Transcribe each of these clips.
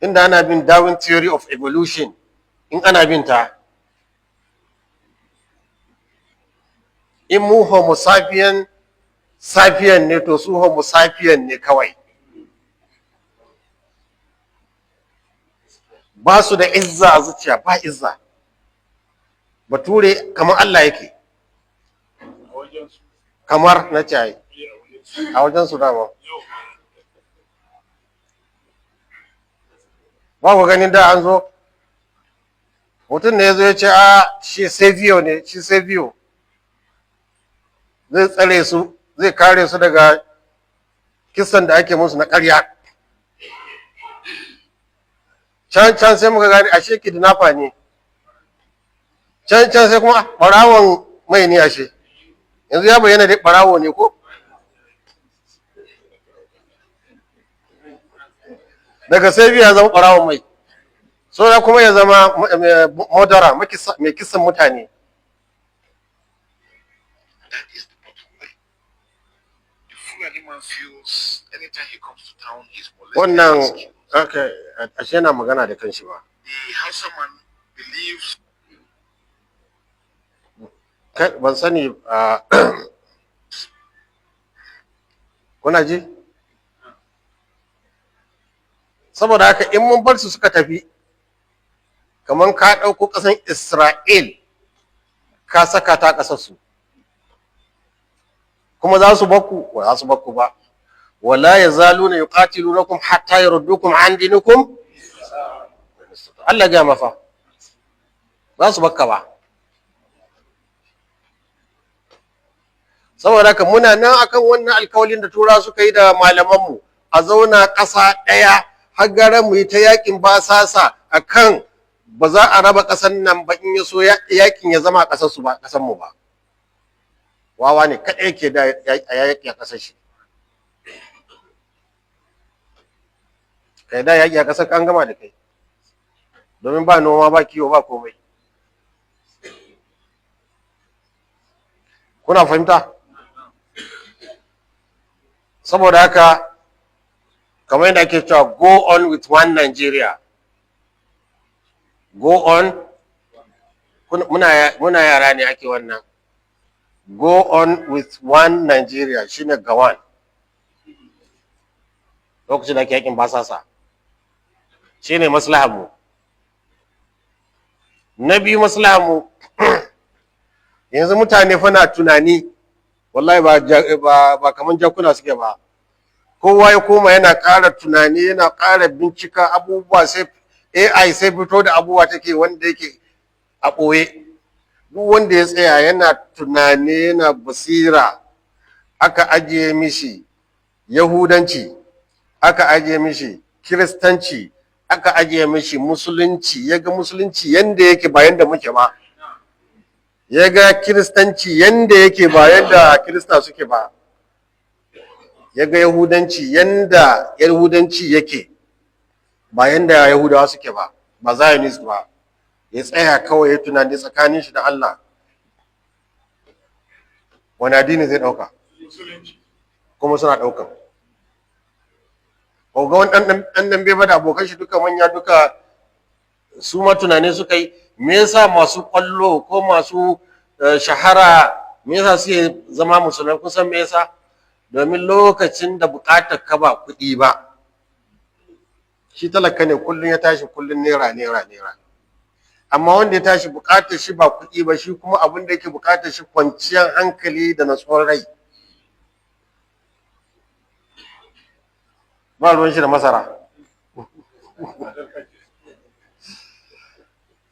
inda ana bin Darwin theory of evolution, in ana bin ta, in mu homo sapien ne to su homo sapien ne kawai, ba su da izza a zuciya, ba izza. Bature kamar Allah yake, kamar na cayi a wajen su dama. Ba ku ganin da an zo mutum ne ya zo ya ce a shi savio ne, shi savio zai tsare su, zai kare su daga kisan da ake musu na ƙarya. Can sai muka gani ashe kidnapper ne, can sai kuma ɓarawon mai ne ashe, yanzu ya bayyana dai ɓarawo ne ko. Daga savio ya zama ɓarawon mai, saura kuma ya zama modara mai kisan mutane. Wannan ashe yana magana da kanshi ba. Ban sani kuna ji? Saboda haka in mun bar su suka tafi, kamar ka ɗauko ƙasan Isra'il ka saka ta ƙasar su, kuma za su bakku? Ba za su bakku ba. Wala yazaluna yuqatilunakum hatta yaruddukum an dinikum. Allah ya mafa za su bakka ba. Saboda haka muna nan akan wannan alkawalin da tura suka yi da malamanmu, a zauna ƙasa ɗaya har gara mu yi ta yakin basasa akan ba za a raba ƙasar nan ba, in ya so yakin ya zama ƙasar su ba ƙasar mu ba. Wawa ne kaɗai ke da yaƙi a ƙasar shi. Kai da yaƙi a ƙasar an gama da kai, domin ba noma ba kiwo ba komai. Kuna fahimta? Saboda haka kamar yadda ake cewa go on with one Nigeria, go on, muna yara ne ake wannan, go on with one Nigeria shine gawan, lokacin da ake yakin basasa shine maslahamu. Na biyu maslahamu yanzu mutane fa na tunani, wallahi ba kaman jakuna suke ba. Kowa ya koma yana ƙara tunani, yana ƙara bincika abubuwa, sai AI sai fito da abubuwa take wanda yake a ɓoye. Duk wanda ya tsaya yana tunani, yana basira, aka ajiye mishi Yahudanci, aka ajiye mishi Kiristanci, aka ajiye mishi Musulunci, ya ga Musulunci yanda yake ba yanda muke ba, ya ga Kiristanci yanda yake ba yanda Kirista suke ba, ya ga Yahudanci yanda Yahudanci yake ba yanda Yahudawa suke ba, ba Zionist ba. Ya tsaya kawai ya tunani tsakanin shi da Allah, wani addini zai ɗauka? Kuma suna ɗaukan. Ga wani ɗan dambe ba da abokan shi duka manya duka su ma tunani suka yi, me yasa masu ƙwallo ko masu shahara me yasa suke zama musulmai? Kun san me yasa? Domin lokacin da buƙatar ka ba kuɗi ba, shi talaka ne kullum ya tashi kullum naira. Amma wanda ya tashi buƙatar shi ba kuɗi ba, shi kuma abin da yake buƙatar shi kwanciyar hankali da natsuwar rai. Ba ruwan shi da masara.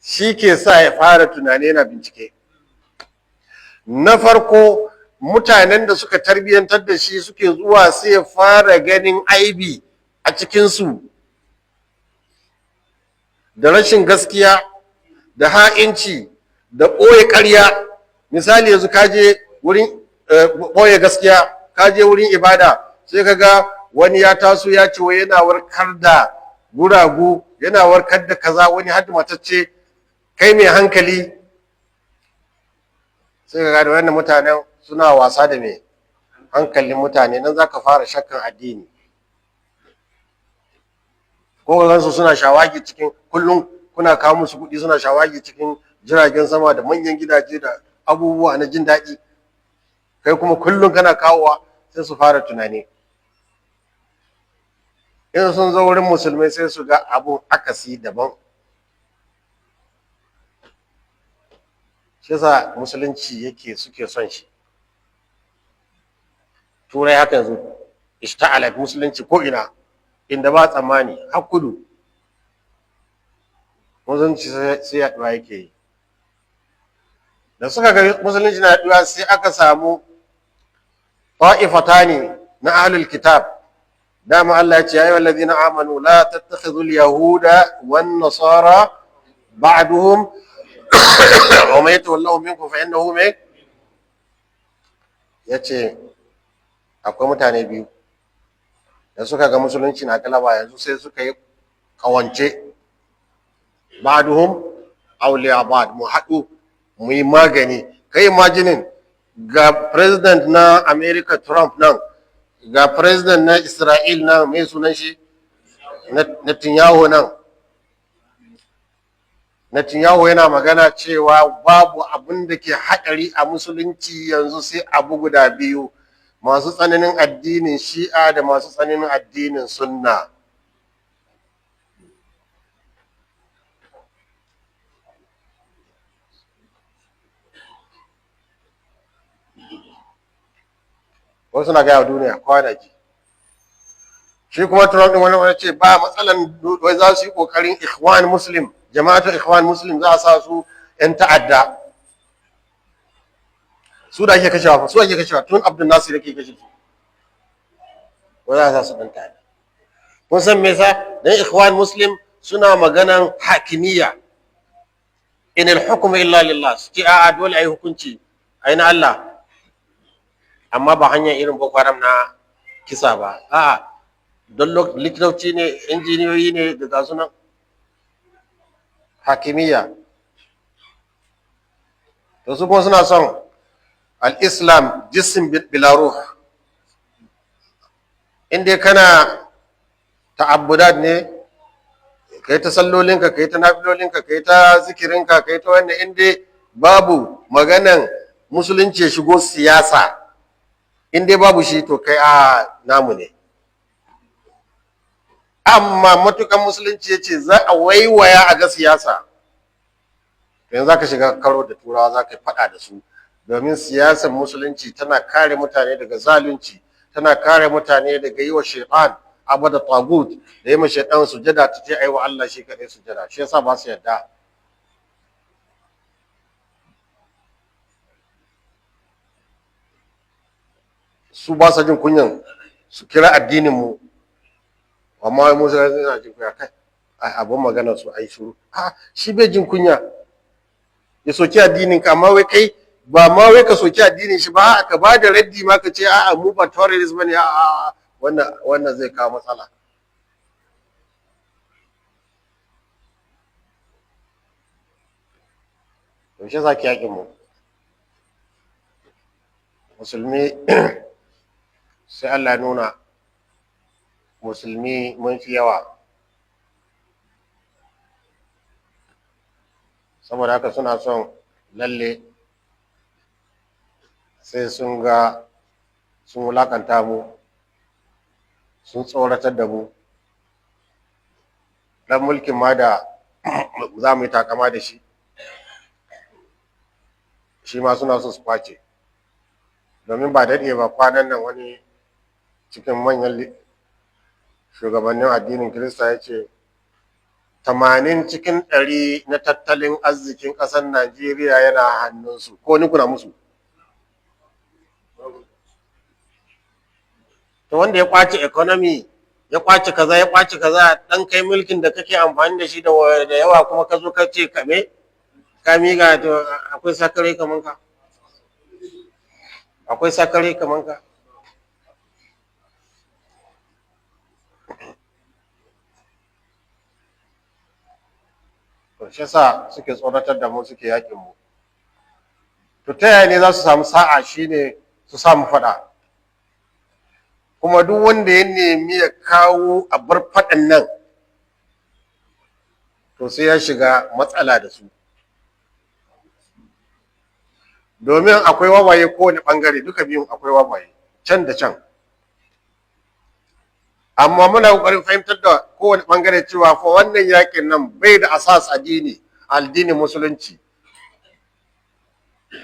Shi ke sa ya fara tunani yana bincike. Na farko mutanen da suka tarbiyyantar da shi suke zuwa sai ya fara ganin aibi a cikinsu, da rashin gaskiya, da ha'inci, da ɓoye ƙarya. Misali yanzu ka je wurin ɓoye gaskiya, ka je wurin ibada, sai ka ga wani ya taso ya ce wai yana warkar da guragu, yana warkar da kaza, wani hadda matacce. Kai mai hankali sai ka gane wannan mutanen suna wasa da mai hankalin mutane, nan za ka fara shakkan addini. ko gansu suna shawagi cikin kullum kuna kawo musu kuɗi suna shawagi cikin jiragen sama da manyan gidaje da abubuwa na jin daɗi, kai kuma kullum kana kawowa, sai su fara tunani. In sun zo wurin musulmai sai su ga abun akasi daban. shi yasa musulunci yake suke son shi. Turai haka yanzu ishta'alat musulunci ko ina inda ba tsammani har kudu musulunci sai yaduwa yake yi. Da suka ga musulunci na yaduwa sai aka samu ta'ifatani na ahlul kitab. dama Allah ya ce ya ayyuhal ladina amanu la tattakhidhul yahuda wan nasara ba'duhum wa may yatawallahu minkum fa innahu yace akwai mutane biyu da suka ga musulunci na galaba yanzu sai suka yi kawance ba'duhum awliya ba'd, mu haɗu mu yi magani. Kai imaginin ga president na America Trump nan, ga president na Israel nan mai sunan shi Netanyahu nan. Netanyahu yana magana cewa babu abin da ke haɗari a musulunci yanzu sai abu guda biyu, masu tsananin addinin shi'a da masu tsananin addinin sunna. Wasu na gaya wa duniya kwanaki. Shi kuma Trump ɗin wani ce ba matsalan wai za su yi ƙoƙarin ikhwan muslim, jama'atul ikhwan muslim za a sa su 'yan ta'adda. Su da ake kashewa, su ake kashewa tun Abdul Nasir yake kashe su. Wai za a sa su ɗan ta'adda. Kun san me yasa? Dan ikhwan muslim suna maganan hakimiyya. In al-hukmu illa lillah. Suke a'a dole ayi hukunci ai na Allah. Amma ba hanyar irin Boko Haram na kisa ba. A'a don likitoci ne, injiniyoyi ne da gasu nan. Hakimiyya. To su kuma suna son al-Islam jism bila ruh. Inda kana ta'abbudat ne, kai ta sallolinka, kai ta nafilolinka, kai ta zikirinka, kai ta wannan, inda babu maganan musulunci ya shigo siyasa, inda babu shi to kai a namu ne. Amma matukan musulunci ya ce za a waiwaya a ga siyasa, yanzu za ka shiga karo da turawa, za ka faɗa da su, domin siyasar musulunci tana kare mutane daga zalunci, tana kare mutane daga yi wa shaitan abu da tagut, da yi ma shaitan sujada ta ce aiwa Allah shi kaɗai sujada. Shi yasa ba su yarda. Su ba sa jin kunyan su kira addinin mu, amma wai musa yana jin kunya. Kai abun magana su ai shuru, shi bai jin kunya ya soki addinin ka, amma wai kai ba ma wai ka soki addinin shi ba, ka ba da raddi ma ka ce a'a mu ba terrorist bane, a'a wannan zai kawo matsala. Yaushe za ki yaƙin mu musulmi? Sai Allah nuna musulmi mun fi yawa, saboda haka suna son lalle sai sun ga sun wulakanta mu, sun tsoratar da mu. Dan mulkin ma da za mu yi takama da shi, shi ma suna so su kwace. Domin ba daɗe ba kwanan nan wani cikin manyan shugabannin addinin Kirista ya ce 80 cikin 100 na tattalin arzikin ƙasar Najeriya yana hannunsu. Ko ni kuna musu? To wanda ya kwace economy, ya kwace kaza, ya kwace kaza, dan kai mulkin da kake amfani da shi da yawa kuma ka zo ka ce kame ka miga, to akwai sakare kaman ka? Akwai sakare kaman ka? To shi yasa suke tsoratar da mu, suke yakin mu. To ta yaya ne za su samu sa'a? Shine su samu faɗa. Kuma duk wanda ya nemi ya kawo a bar faɗan nan, to sai ya shiga matsala da su, domin akwai wawaye kowane ɓangare, duka biyun akwai wawaye can da can. Amma muna ƙoƙarin fahimtar da kowane ɓangare cewa fa wannan yakin nan bai da asas addini musulunci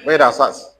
bai da asas.